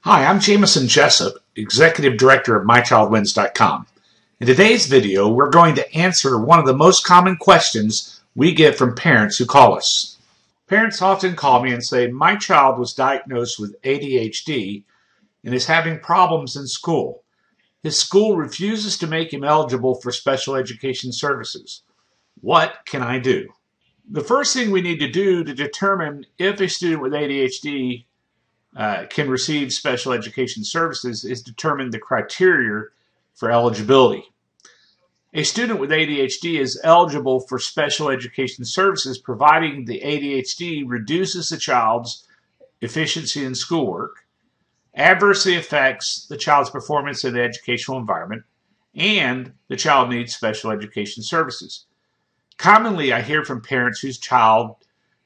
Hi, I'm Jamison Jessup, Executive Director of MyChildWins.com. In today's video, we're going to answer one of the most common questions we get from parents who call us. Parents often call me and say, my child was diagnosed with ADHD and is having problems in school. His school refuses to make him eligible for special education services. What can I do? The first thing we need to do to determine if a student with ADHD can receive special education services is determine the criteria for eligibility. A student with ADHD is eligible for special education services providing the ADHD reduces the child's efficiency in schoolwork, adversely affects the child's performance in the educational environment, and the child needs special education services. Commonly, I hear from parents whose child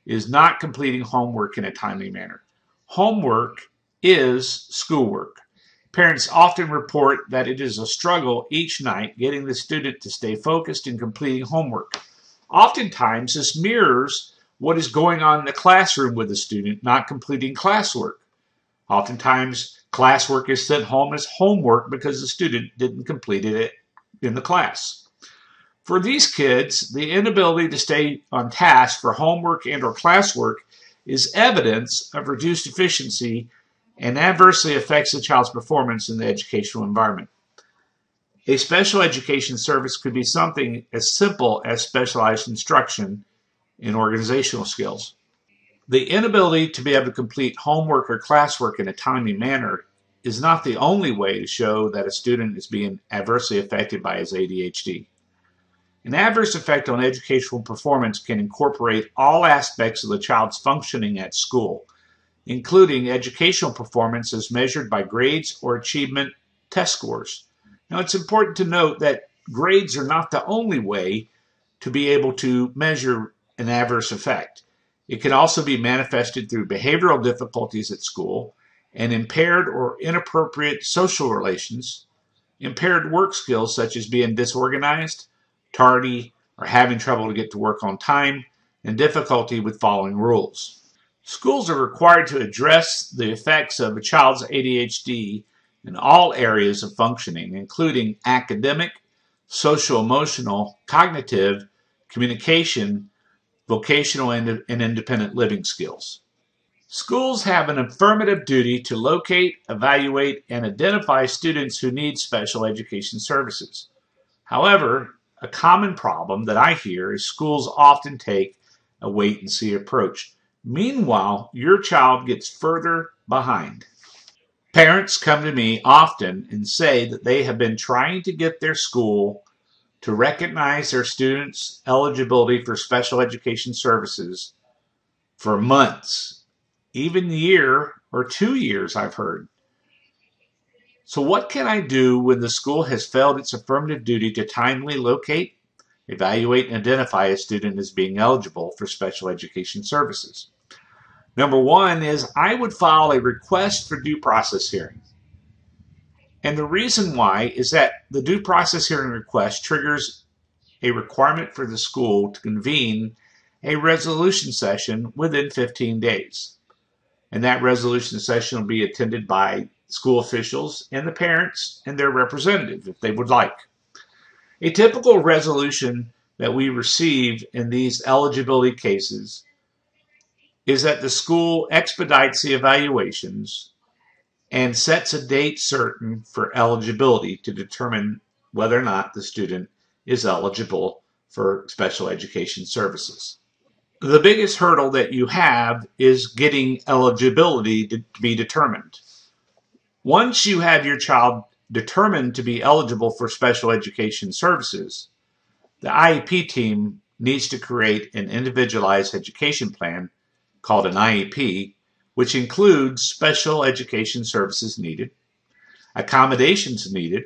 is not completing homework in a timely manner. Homework is schoolwork. Parents often report that it is a struggle each night getting the student to stay focused in completing homework. Oftentimes, this mirrors what is going on in the classroom with the student not completing classwork. Oftentimes, classwork is sent home as homework because the student didn't complete it in the class. For these kids, the inability to stay on task for homework and/or classwork is evidence of reduced efficiency and adversely affects the child's performance in the educational environment. A special education service could be something as simple as specialized instruction in organizational skills. The inability to be able to complete homework or classwork in a timely manner is not the only way to show that a student is being adversely affected by his ADHD. An adverse effect on educational performance can incorporate all aspects of the child's functioning at school, including educational performance as measured by grades or achievement test scores. Now, it's important to note that grades are not the only way to be able to measure an adverse effect. It can also be manifested through behavioral difficulties at school and impaired or inappropriate social relations, impaired work skills such as being disorganized, tardy, or having trouble to get to work on time, and difficulty with following rules. Schools are required to address the effects of a child's ADHD in all areas of functioning, including academic, social-emotional, cognitive, communication, vocational, and independent living skills. Schools have an affirmative duty to locate, evaluate, and identify students who need special education services. However, a common problem that I hear is schools often take a wait-and-see approach. Meanwhile, your child gets further behind. Parents come to me often and say that they have been trying to get their school to recognize their students' eligibility for special education services for months, even a year or 2 years, I've heard. So what can I do when the school has failed its affirmative duty to timely locate, evaluate, and identify a student as being eligible for special education services? Number one is I would file a request for due process hearing. And the reason why is that the due process hearing request triggers a requirement for the school to convene a resolution session within 15 days. And that resolution session will be attended by school officials and the parents and their representatives if they would like. A typical resolution that we receive in these eligibility cases is that the school expedites the evaluations and sets a date certain for eligibility to determine whether or not the student is eligible for special education services. The biggest hurdle that you have is getting eligibility to be determined. Once you have your child determined to be eligible for special education services, the IEP team needs to create an individualized education plan called an IEP, which includes special education services needed, accommodations needed,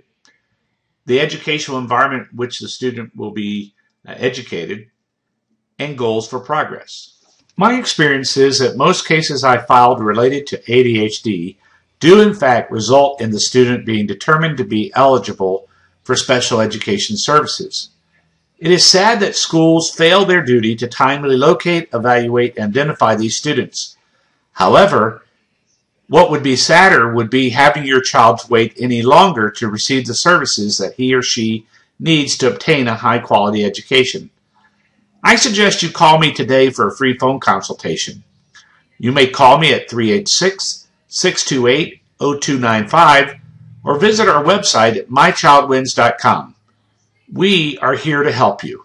the educational environment in which the student will be educated, and goals for progress. My experience is that most cases I filed related to ADHD do in fact result in the student being determined to be eligible for special education services. It is sad that schools fail their duty to timely locate, evaluate, and identify these students. However, What would be sadder would be having your child wait any longer to receive the services that he or she needs to obtain a high-quality education. I suggest you call me today for a free phone consultation. You may call me at 386-628-0295 or visit our website at mychildwins.com. We are here to help you.